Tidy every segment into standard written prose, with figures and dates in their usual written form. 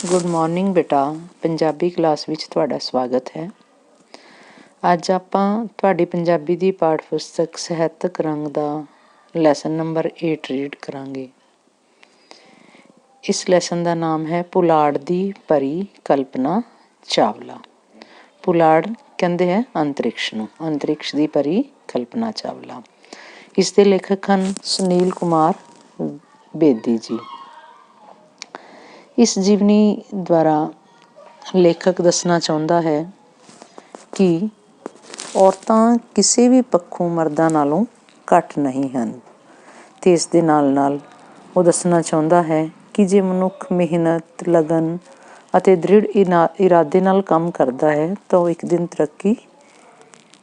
Good morning ਬੇਟਾ। Punjabi class ਵਿੱਚ ਤੁਹਾਡਾ ਸਵਾਗਤ ਹੈ। ਅੱਜ ਆਪਾਂ ਤੁਹਾਡੀ ਪੰਜਾਬੀ ਦੀ ਪਾਠ ਪੁਸਤਕ ਸਾਹਿਤਕ ਰੰਗ ਦਾ ਲੈਸਨ ਨੰਬਰ 8 ਰੀਡ ਕਰਾਂਗੇ। ਇਸ ਲੈਸਨ ਦਾ ਨਾਮ ਹੈ ਪੁਲਾੜ ਦੀ ਪਰੀ ਕਲਪਨਾ ਚਾਵਲਾ। ਪੁਲਾੜ ਕਹਿੰਦੇ ਹੈ ਅੰਤਰਿਕਸ਼ ਨੂੰ, ਅੰਤਰਿਕਸ਼ ਦੀ ਪਰੀ ਕਲਪਨਾ ਚਾਵਲਾ। ਇਸ ਦੇ ਲੇਖਕ ਹਨ ਸੁਨੀਲ ਕੁਮਾਰ ਬੇਦੀ ਜੀ। ਇਸ ਜੀਵਨੀ ਦੁਆਰਾ ਲੇਖਕ ਦੱਸਣਾ ਚਾਹੁੰਦਾ ਹੈ ਕਿ ਔਰਤਾਂ ਕਿਸੇ ਵੀ ਪੱਖੋਂ ਮਰਦਾਂ ਨਾਲੋਂ ਘੱਟ ਨਹੀਂ ਹਨ, ਅਤੇ ਇਸ ਦੇ ਨਾਲ ਨਾਲ ਉਹ ਦੱਸਣਾ ਚਾਹੁੰਦਾ ਹੈ ਕਿ ਜੇ ਮਨੁੱਖ ਮਿਹਨਤ, ਲਗਨ ਅਤੇ ਦ੍ਰਿੜ ਇਰਾਦੇ ਨਾਲ ਕੰਮ ਕਰਦਾ ਹੈ ਤਾਂ ਉਹ ਇੱਕ ਦਿਨ ਤਰੱਕੀ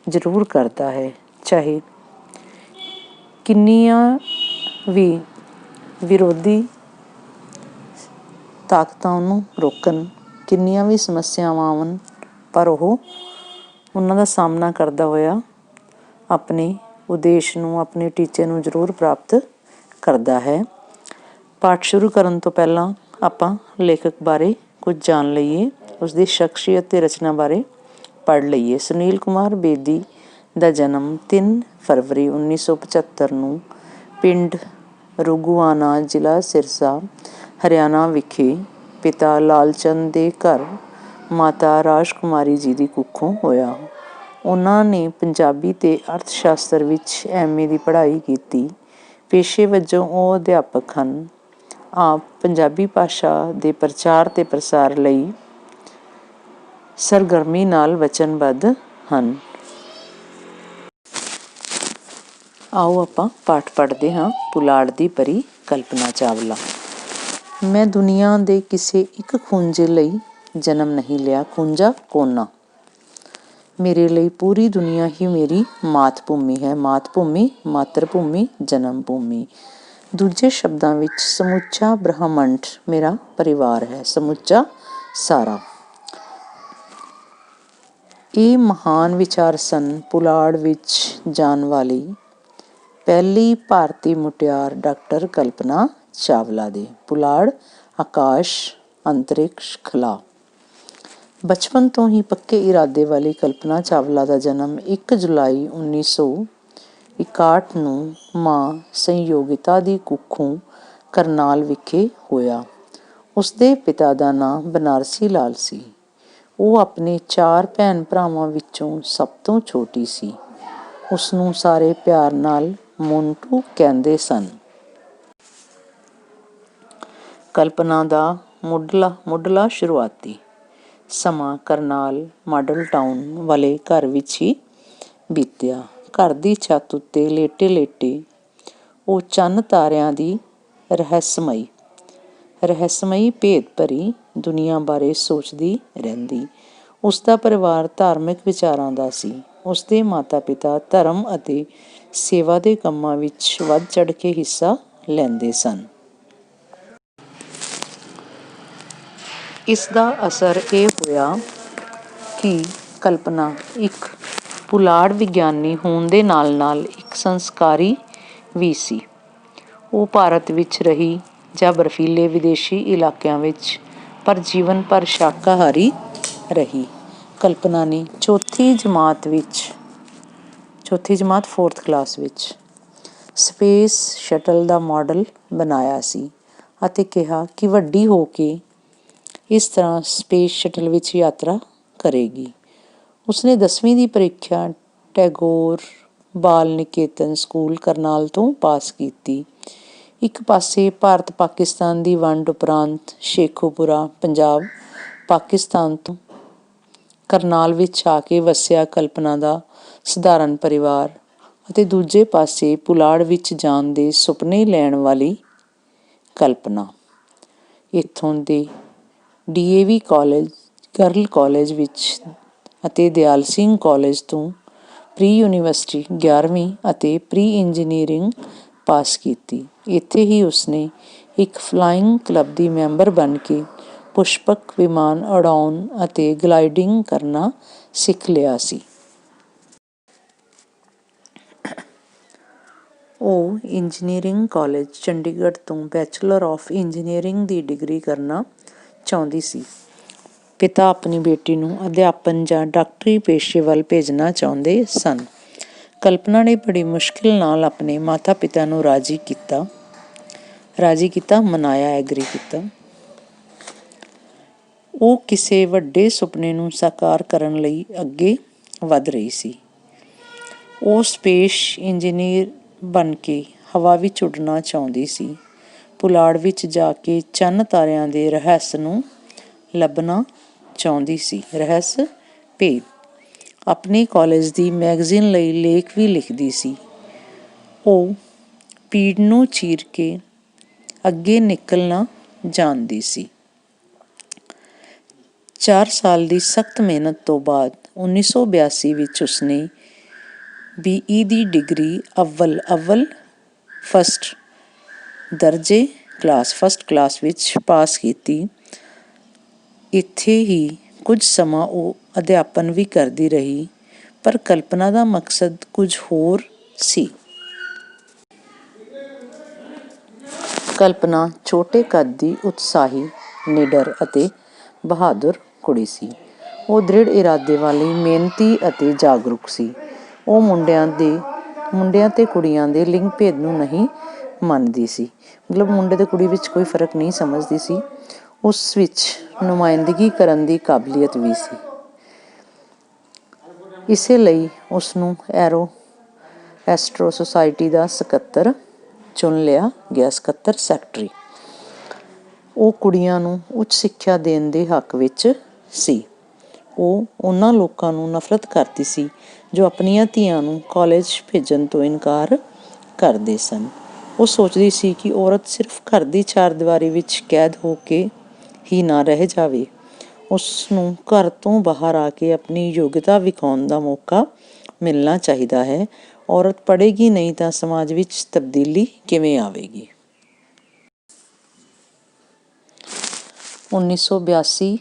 ਜ਼ਰੂਰ ਕਰਦਾ ਹੈ। ਚਾਹੇ ਕਿੰਨੀਆਂ ਵੀ ਵਿਰੋਧੀ ਤਾਕਤਾਂ ਉਹਨੂੰ ਰੋਕਣ, ਕਿੰਨੀਆਂ ਵੀ ਸਮੱਸਿਆਵਾਂ ਆਉਣ, ਪਰ ਉਹ ਉਹਨਾਂ ਦਾ ਸਾਹਮਣਾ ਕਰਦਾ ਹੋਇਆ ਆਪਣੇ ਉਦੇਸ਼ ਨੂੰ, ਆਪਣੇ ਟੀਚੇ ਨੂੰ ਜ਼ਰੂਰ ਪ੍ਰਾਪਤ ਕਰਦਾ ਹੈ। ਪਾਠ ਸ਼ੁਰੂ ਕਰਨ ਤੋਂ ਪਹਿਲਾਂ ਆਪਾਂ ਲੇਖਕ ਬਾਰੇ ਕੁਝ ਜਾਣ ਲਈਏ, ਉਸਦੀ ਸ਼ਖਸੀਅਤ ਅਤੇ ਰਚਨਾ ਬਾਰੇ ਪੜ੍ਹ ਲਈਏ। ਸੁਨੀਲ ਕੁਮਾਰ ਬੇਦੀ ਦਾ ਜਨਮ 3 ਫਰਵਰੀ 1975 ਨੂੰ ਪਿੰਡ ਰੁਗੂਆਣਾ, ਜ਼ਿਲ੍ਹਾ ਸਿਰਸਾ, ਹਰਿਆਣਾ ਵਿਖੇ ਪਿਤਾ ਲਾਲ ਚੰਦ ਦੇ ਘਰ ਮਾਤਾ ਰਾਜ ਕੁਮਾਰੀ ਜੀ ਦੀ ਕੁੱਖੋਂ ਹੋਇਆ। ਉਹਨਾਂ ਨੇ ਪੰਜਾਬੀ ਅਤੇ ਅਰਥ ਸ਼ਾਸਤਰ ਵਿੱਚ MA ਦੀ ਪੜ੍ਹਾਈ ਕੀਤੀ। ਪੇਸ਼ੇ ਵਜੋਂ ਉਹ ਅਧਿਆਪਕ ਹਨ। ਆਪ ਪੰਜਾਬੀ ਭਾਸ਼ਾ ਦੇ ਪ੍ਰਚਾਰ ਅਤੇ ਪ੍ਰਸਾਰ ਲਈ ਸਰਗਰਮੀ ਨਾਲ ਵਚਨਬੱਧ ਹਨ। ਆਓ ਆਪਾਂ ਪਾਠ ਪੜ੍ਹਦੇ ਹਾਂ। ਪੁਲਾੜ ਦੀ ਪਰੀ ਕਲਪਨਾ ਚਾਵਲਾ। ਮੈਂ ਦੁਨੀਆ ਦੇ ਕਿਸੇ ਇੱਕ ਖੂੰਜੇ ਲਈ ਜਨਮ ਨਹੀਂ ਲਿਆ, ਖੂੰਜਾ ਕੋਨਾ। ਮੇਰੇ ਲਈ ਪੂਰੀ ਦੁਨੀਆ ਹੀ ਮੇਰੀ ਮਾਤ ਭੂਮੀ ਹੈ। ਮਾਤ ਭੂਮੀ, ਮਾਤਰ ਭੂਮੀ, ਜਨਮ ਭੂਮੀ। ਦੂਜੇ ਸ਼ਬਦਾਂ ਵਿੱਚ ਸਮੁੱਚਾ ਬ੍ਰਹਮੰਡ ਮੇਰਾ ਪਰਿਵਾਰ ਹੈ, ਸਮੁੱਚਾ ਸਾਰਾ। ਇਹ ਮਹਾਨ ਵਿਚਾਰ ਸਨ ਪੁਲਾੜ ਵਿੱਚ ਜਾਣ ਵਾਲੀ ਪਹਿਲੀ ਭਾਰਤੀ ਮੁਟਿਆਰ ਡਾਕਟਰ ਕਲਪਨਾ ਚਾਵਲਾ ਦੇ। ਪੁਲਾੜ, ਆਕਾਸ਼, ਅੰਤਰਿਕਸ਼, ਖਲਾ। ਬਚਪਨ ਤੋਂ ਹੀ ਪੱਕੇ ਇਰਾਦੇ ਵਾਲੀ ਕਲਪਨਾ ਚਾਵਲਾ ਦਾ ਜਨਮ 1 ਜੁਲਾਈ 1961 ਨੂੰ ਮਾਂ ਸੰਯੋਗਿਤਾ ਦੀ ਕੁੱਖੋਂ ਕਰਨਾਲ ਵਿਖੇ ਹੋਇਆ। ਉਸਦੇ ਪਿਤਾ ਦਾ ਨਾਂ ਬਨਾਰਸੀ ਲਾਲ ਸੀ। ਉਹ ਆਪਣੇ 4 ਭੈਣ ਭਰਾਵਾਂ ਵਿੱਚੋਂ ਸਭ ਤੋਂ ਛੋਟੀ ਸੀ। ਉਸਨੂੰ ਸਾਰੇ ਪਿਆਰ ਨਾਲ ਮੋਂਟੂ ਕਹਿੰਦੇ ਸਨ। ਕਲਪਨਾ ਦਾ ਮੁੱਢਲਾ ਸ਼ੁਰੂਆਤੀ ਸਮਾਂ ਕਰਨਾਲ ਮਾਡਲ ਟਾਊਨ ਵਾਲੇ ਘਰ ਵਿੱਚ ਹੀ ਬੀਤਿਆ। ਘਰ ਦੀ ਛੱਤ ਉੱਤੇ ਲੇਟੇ ਉਹ ਚੰਨ ਤਾਰਿਆਂ ਦੀ ਰਹੱਸਮਈ ਭੇਦ ਭਰੀ ਦੁਨੀਆ ਬਾਰੇ ਸੋਚਦੀ ਰਹਿੰਦੀ। ਉਸਦਾ ਪਰਿਵਾਰ ਧਾਰਮਿਕ ਵਿਚਾਰਾਂ ਦਾ ਸੀ। ਉਸਦੇ ਮਾਤਾ ਪਿਤਾ ਧਰਮ ਅਤੇ ਸੇਵਾ ਦੇ ਕੰਮਾਂ ਵਿੱਚ ਵੱਧ ਚੜ੍ਹ ਕੇ ਹਿੱਸਾ ਲੈਂਦੇ ਸਨ। ਇਸ ਦਾ ਅਸਰ ਇਹ ਹੋਇਆ ਕਿ ਕਲਪਨਾ ਇੱਕ ਪੁਲਾੜ ਵਿਗਿਆਨੀ ਹੋਣ ਦੇ ਨਾਲ ਨਾਲ ਇੱਕ ਸੰਸਕਾਰੀ ਵੀ ਸੀ। ਉਹ ਭਾਰਤ ਵਿੱਚ ਰਹੀ ਜਾਂ ਬਰਫੀਲੇ ਵਿਦੇਸ਼ੀ ਇਲਾਕਿਆਂ ਵਿੱਚ, ਪਰ ਜੀਵਨ ਭਰ ਸ਼ਾਕਾਹਾਰੀ ਰਹੀ। ਕਲਪਨਾ ਨੇ ਚੌਥੀ ਜਮਾਤ 4th ਕਲਾਸ ਵਿੱਚ ਸਪੇਸ ਸ਼ਟਲ ਦਾ ਮਾਡਲ ਬਣਾਇਆ ਸੀ ਅਤੇ ਕਿਹਾ ਕਿ ਵੱਡੀ ਹੋ ਕੇ ਇਸ ਤਰ੍ਹਾਂ ਸਪੇਸ ਸ਼ਟਲ ਵਿੱਚ ਯਾਤਰਾ ਕਰੇਗੀ। ਉਸਨੇ 10ਵੀਂ ਦੀ ਪ੍ਰੀਖਿਆ ਟੈਗੋਰ ਬਾਲ ਨਿਕੇਤਨ ਸਕੂਲ ਕਰਨਾਲ ਤੋਂ ਪਾਸ ਕੀਤੀ। ਇੱਕ ਪਾਸੇ ਭਾਰਤ ਪਾਕਿਸਤਾਨ ਦੀ ਵੰਡ ਉਪਰੰਤ ਸ਼ੇਖੂਪੁਰਾ, ਪੰਜਾਬ, ਪਾਕਿਸਤਾਨ ਤੋਂ ਕਰਨਾਲ ਵਿੱਚ ਆ ਕੇ ਵਸਿਆ ਕਲਪਨਾ ਦਾ ਸਧਾਰਨ ਪਰਿਵਾਰ, ਅਤੇ ਦੂਜੇ ਪਾਸੇ ਪੁਲਾੜ ਵਿੱਚ ਜਾਣ ਦੇ ਸੁਪਨੇ ਲੈਣ ਵਾਲੀ ਕਲਪਨਾ। ਇੱਥੋਂ ਦੇ DAV ਗਰਲ ਕਾਲਜ ਵਿੱਚ ਅਤੇ ਦਿਆਲ ਸਿੰਘ ਕਾਲਜ ਤੋਂ ਪ੍ਰੀ ਯੂਨੀਵਰਸਿਟੀ 11ਵੀਂ ਅਤੇ ਪ੍ਰੀ ਇੰਜੀਨੀਅਰਿੰਗ ਪਾਸ ਕੀਤੀ। ਇੱਥੇ ਹੀ ਉਸਨੇ ਇੱਕ ਫਲਾਇੰਗ ਕਲੱਬ ਦੀ ਮੈਂਬਰ ਬਣ ਕੇ ਪੁਸ਼ਪਕ ਵਿਮਾਨ ਉਡਾਉਣ ਅਤੇ ਗਲਾਈਡਿੰਗ ਕਰਨਾ ਸਿੱਖ ਲਿਆ ਸੀ। ਉਹ ਇੰਜੀਨੀਅਰਿੰਗ ਕਾਲਜ ਚੰਡੀਗੜ੍ਹ ਤੋਂ bachelor of engineering the degree ਕਰਨਾ ਚਾਹੁੰਦੀ ਸੀ। ਪਿਤਾ ਆਪਣੀ ਬੇਟੀ ਨੂੰ ਅਧਿਆਪਨ ਜਾਂ ਡਾਕਟਰੀ ਪੇਸ਼ੇ ਵੱਲ ਭੇਜਣਾ ਚਾਹੁੰਦੇ ਸਨ। ਕਲਪਨਾ ਨੇ ਬੜੀ ਮੁਸ਼ਕਿਲ ਨਾਲ ਆਪਣੇ ਮਾਤਾ ਪਿਤਾ ਨੂੰ ਰਾਜੀ ਕੀਤਾ, ਮਨਾਇਆ, ਐਗਰੀ ਕੀਤਾ। ਉਹ ਕਿਸੇ ਵੱਡੇ ਸੁਪਨੇ ਨੂੰ ਸਾਕਾਰ ਕਰਨ ਲਈ ਅੱਗੇ ਵਧ ਰਹੀ ਸੀ। ਉਹ ਸਪੇਸ ਇੰਜੀਨੀਅਰ ਬਣ ਕੇ ਹਵਾ ਵਿੱਚ ਉੱਡਣਾ ਚਾਹੁੰਦੀ ਸੀ, ਪੁਲਾੜ ਵਿੱਚ ਜਾ ਕੇ ਚੰਨ ਤਾਰਿਆਂ ਦੇ ਰਹੱਸ ਨੂੰ ਲੱਭਣਾ ਚਾਹੁੰਦੀ ਸੀ। ਭੇਦ। ਆਪਣੇ ਕਾਲਜ ਦੀ ਮੈਗਜ਼ੀਨ ਲਈ ਲੇਖ ਵੀ ਲਿਖਦੀ ਸੀ। ਉਹ ਭੀੜ ਨੂੰ ਚੀਰ ਕੇ ਅੱਗੇ ਨਿਕਲਣਾ ਜਾਣਦੀ ਸੀ। 4 ਸਾਲ ਦੀ ਸਖਤ ਮਿਹਨਤ ਤੋਂ ਬਾਅਦ 1982 ਵਿੱਚ ਉਸਨੇ BE the degree first class ਵਿੱਚ ਪਾਸ ਕੀਤੀ। ਇੱਥੇ ਹੀ ਕੁਝ ਸਮਾਂ ਉਹ ਅਧਿਆਪਨ ਵੀ ਕਰਦੀ ਰਹੀ, ਪਰ ਕਲਪਨਾ ਦਾ ਮਕਸਦ ਕੁਝ ਹੋਰ ਸੀ। ਕਲਪਨਾ ਛੋਟੇ ਕੱਦ ਦੀ, ਉਤਸ਼ਾਹੀ, ਨਿਡਰ ਅਤੇ ਬਹਾਦਰ ਕੁੜੀ ਸੀ। ਉਹ ਦ੍ਰਿੜ ਇਰਾਦੇ ਵਾਲੀ, ਮਿਹਨਤੀ ਅਤੇ ਜਾਗਰੂਕ ਸੀ। ਉਹ ਮੁੰਡਿਆਂ ਤੇ ਕੁੜੀਆਂ ਦੇ ਲਿੰਗ ਭੇਦ ਨੂੰ ਨਹੀਂ ਮੰਨਦੀ ਸੀ, ਮਤਲਬ ਮੁੰਡੇ ਤੇ ਕੁੜੀ ਵਿੱਚ ਕੋਈ ਫਰਕ ਨਹੀਂ ਸਮਝਦੀ ਸੀ। ਉਸ ਵਿੱਚ ਨੁਮਾਇੰਦਗੀ ਕਰਨ ਦੀ ਕਾਬਲੀਅਤ ਵੀ ਸੀ। ਇਸੇ ਲਈ ਉਸਨੂੰ ਐਸਟਰੋ ਸੁਸਾਇਟੀ ਦਾ ਸਕੱਤਰ ਚੁਣ ਲਿਆ ਗਿਆ, ਸੈਕਟਰੀ। ਉਹ ਕੁੜੀਆਂ ਨੂੰ ਉੱਚ ਸਿੱਖਿਆ ਦੇਣ ਦੇ ਹੱਕ ਵਿੱਚ ਸੀ। ਉਹ ਉਹਨਾਂ ਲੋਕਾਂ ਨੂੰ ਨਫ਼ਰਤ ਕਰਦੀ ਸੀ ਜੋ ਆਪਣੀਆਂ ਧੀਆਂ ਨੂੰ ਕਾਲਜ ਭੇਜਣ ਤੋਂ ਇਨਕਾਰ ਕਰਦੇ ਸਨ। ਉਹ ਸੋਚਦੀ ਸੀ ਕਿ ਔਰਤ ਸਿਰਫ ਘਰ ਦੀ ਚਾਰਦੀਵਾਰੀ ਵਿੱਚ ਕੈਦ ਹੋ ਕੇ ਹੀ ਨਾ ਰਹਿ ਜਾਵੇ, ਉਸਨੂੰ ਘਰ ਤੋਂ ਬਾਹਰ ਆ ਕੇ ਆਪਣੀ ਯੋਗਤਾ ਵਿਖਾਉਣ ਦਾ ਮੌਕਾ ਮਿਲਣਾ ਚਾਹੀਦਾ ਹੈ। ਔਰਤ ਪੜ੍ਹੇਗੀ ਨਹੀਂ ਤਾਂ ਸਮਾਜ ਵਿੱਚ ਤਬਦੀਲੀ ਕਿਵੇਂ ਆਵੇਗੀ? 1982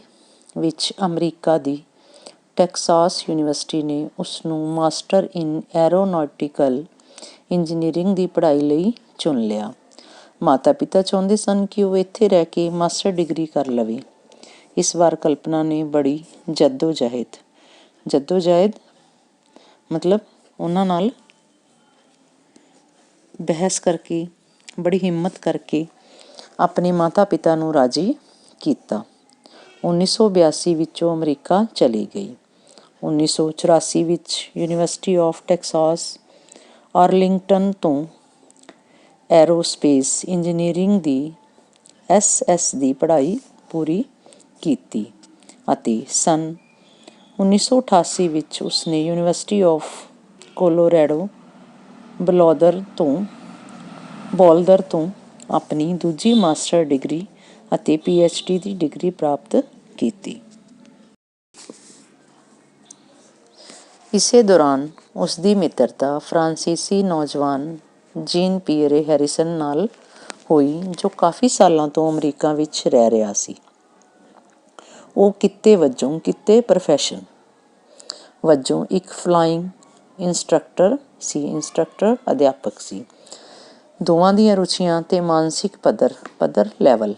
ਵਿੱਚ ਅਮਰੀਕਾ ਦੀ ਟੈਕਸਾਸ ਯੂਨੀਵਰਸਿਟੀ ਨੇ ਉਸਨੂੰ ਮਾਸਟਰ ਇਨ ਐਰੋਨੌਟਿਕਲ ਇੰਜੀਨੀਅਰਿੰਗ ਦੀ ਪੜ੍ਹਾਈ ਲਈ ਚੁਣ ਲਿਆ। ਮਾਤਾ ਪਿਤਾ ਚਾਹੁੰਦੇ ਸਨ ਕਿ ਉਹ ਇੱਥੇ ਰਹਿ ਕੇ ਮਾਸਟਰ ਡਿਗਰੀ ਕਰ ਲਵੇ। ਇਸ ਵਾਰ ਕਲਪਨਾ ਨੇ ਬੜੀ ਜੱਦੋ-ਜਹਿਦ ਮਤਲਬ ਉਹਨਾਂ ਨਾਲ ਬਹਿਸ ਕਰਕੇ, ਬੜੀ ਹਿੰਮਤ ਕਰਕੇ ਆਪਣੇ ਮਾਤਾ ਪਿਤਾ ਨੂੰ ਰਾਜੀ ਕੀਤਾ। 1982 ਵਿੱਚ ਉਹ ਅਮਰੀਕਾ ਚਲੀ ਗਈ। 1984 ਵਿੱਚ ਯੂਨੀਵਰਸਿਟੀ ਆਫ ਟੈਕਸਾਸ ਆਰਲਿੰਗਟਨ ਤੋਂ ਐਰੋਸਪੇਸ ਇੰਜੀਨੀਅਰਿੰਗ ਦੀ SS ਦੀ ਪੜ੍ਹਾਈ ਪੂਰੀ ਕੀਤੀ ਅਤੇ ਸੰਨ 1988 ਵਿੱਚ ਉਸਨੇ ਯੂਨੀਵਰਸਿਟੀ ਆਫ ਕੋਲੋਰੈਡੋ ਬੋਲਦਰ ਤੋਂ ਆਪਣੀ ਦੂਜੀ ਮਾਸਟਰ ਡਿਗਰੀ ਅਤੇ PhD ਦੀ ਡਿਗਰੀ ਪ੍ਰਾਪਤ ਕੀਤੀ। ਇਸੇ ਦੌਰਾਨ ਉਸਦੀ ਮਿੱਤਰਤਾ ਫਰਾਂਸੀਸੀ ਨੌਜਵਾਨ ਜੀਨ ਪੀਅਰੇ ਹੈਰਿਸਨ ਨਾਲ ਹੋਈ, ਜੋ ਕਾਫੀ ਸਾਲਾਂ ਤੋਂ ਅਮਰੀਕਾ ਵਿੱਚ ਰਹਿ ਰਿਹਾ ਸੀ। ਉਹ ਪ੍ਰੋਫੈਸ਼ਨ ਵਜੋਂ ਇੱਕ ਫਲਾਇੰਗ ਇੰਸਟ੍ਰਕਟਰ ਅਧਿਆਪਕ ਸੀ। ਦੋਵਾਂ ਦੀਆਂ ਰੁਚੀਆਂ ਤੇ ਮਾਨਸਿਕ ਪੱਧਰ ਲੈਵਲ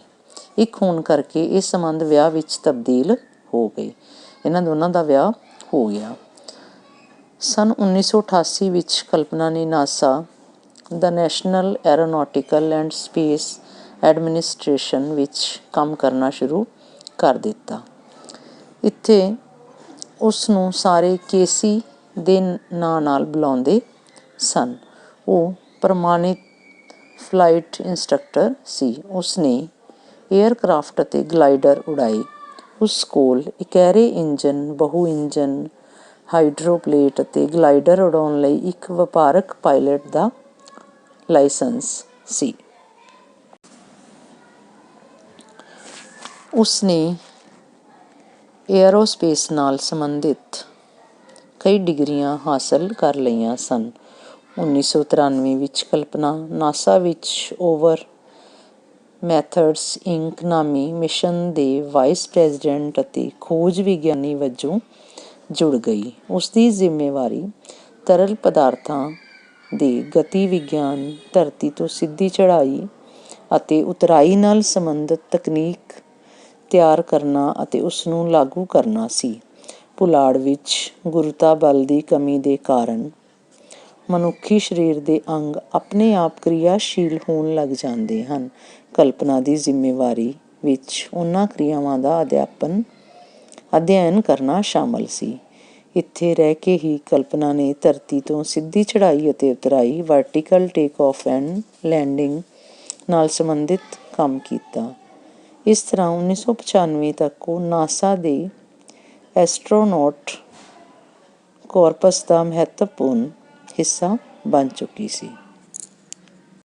ਇੱਕ ਹੋਣ ਕਰਕੇ ਇਹ ਸੰਬੰਧ ਵਿਆਹ ਵਿੱਚ ਤਬਦੀਲ ਹੋ ਗਏ। ਇਹਨਾਂ ਦੋਨਾਂ ਦਾ ਵਿਆਹ ਹੋ ਗਿਆ। ਸੰਨ 1988 ਵਿੱਚ ਕਲਪਨਾ ਨੇ NASA the national aeronautical and space administration ਵਿੱਚ ਕੰਮ ਕਰਨਾ ਸ਼ੁਰੂ ਕਰ ਦਿੱਤਾ। ਇੱਥੇ ਉਸਨੂੰ ਸਾਰੇ ਕੇਸੀ ਦੇ ਨਾਂ ਨਾਲ ਬੁਲਾਉਂਦੇ ਸਨ। ਉਹ ਪ੍ਰਮਾਣਿਤ ਫਲਾਈਟ ਇੰਸਟ੍ਰਕਟਰ ਸੀ। ਉਸਨੇ ਏਅਰਕ੍ਰਾਫਟ ਅਤੇ ਗਲਾਈਡਰ ਉਡਾਏ। ਉਸ ਕੋਲ ਇਕਹਿਰੇ ਇੰਜਨ, ਬਹੁ ਇੰਜਨ, ਹਾਈਡਰੋਪਲੇਨ ਅਤੇ ਗਲਾਈਡਰ ਉਡਾਉਣ ਲਈ ਇੱਕ ਵਪਾਰਕ ਪਾਇਲਟ ਦਾ ਲਾਇਸੈਂਸ ਸੀ। ਉਸਨੇ ਏਅਰੋਸਪੇਸ ਨਾਲ ਸੰਬੰਧਿਤ ਕਈ ਡਿਗਰੀਆਂ ਹਾਸਲ ਕਰ ਲਈਆਂ ਸਨ। 1993 ਵਿੱਚ ਕਲਪਨਾ ਨਾਸਾ ਵਿੱਚ ਓਵਰ ਮੈਥਡਸ ਇੰਕ ਨਾਮੀ ਮਿਸ਼ਨ ਦੇ ਵਾਈਸ ਪ੍ਰੈਜ਼ੀਡੈਂਟ ਅਤੇ ਖੋਜ ਵਿਗਿਆਨੀ ਵਜੋਂ ਜੁੜ ਗਈ। ਉਸਦੀ ਜ਼ਿੰਮੇਵਾਰੀ ਤਰਲ ਪਦਾਰਥਾਂ ਦੇ ਗਤੀ ਵਿਗਿਆਨ, ਧਰਤੀ ਤੋਂ ਸਿੱਧੀ ਚੜ੍ਹਾਈ ਅਤੇ ਉਤਰਾਈ ਨਾਲ ਸੰਬੰਧਿਤ ਤਿਆਰ ਕਰਨਾ ਅਤੇ ਉਸ ਨੂੰ ਲਾਗੂ ਕਰਨਾ ਸੀ। ਪੁਲਾੜ ਵਿੱਚ ਗੁਰੂਤਾ ਬਲ ਦੀ ਕਮੀ ਦੇ ਕਾਰਨ ਮਨੁੱਖੀ ਸਰੀਰ ਦੇ ਅੰਗ ਆਪਣੇ ਆਪ ਕਿਰਿਆਸ਼ੀਲ ਹੋਣ ਲੱਗ ਜਾਂਦੇ ਹਨ। ਕਲਪਨਾ ਦੀ ਜ਼ਿੰਮੇਵਾਰੀ ਵਿੱਚ ਉਹਨਾਂ ਕਿਰਿਆਵਾਂ ਦਾ ਅਧਿਐਨ ਕਰਨਾ ਸ਼ਾਮਲ ਸੀ। ਇੱਥੇ ਰਹਿ ਕੇ ਹੀ ਕਲਪਨਾ ਨੇ ਧਰਤੀ ਤੋਂ ਸਿੱਧੀ ਚੜ੍ਹਾਈ ਅਤੇ ਉਤਰਾਈ vertical take off and landing ਨਾਲ ਸੰਬੰਧਿਤ ਕੰਮ ਕੀਤਾ। ਇਸ ਤਰ੍ਹਾਂ 1995 ਤੱਕ ਉਹ ਨਾਸਾ ਦੇ ਐਸਟਰੋਨੌਟ ਕਾਰਪਸ ਦਾ ਮਹੱਤਵਪੂਰਨ ਹਿੱਸਾ ਬਣ ਚੁੱਕੀ ਸੀ।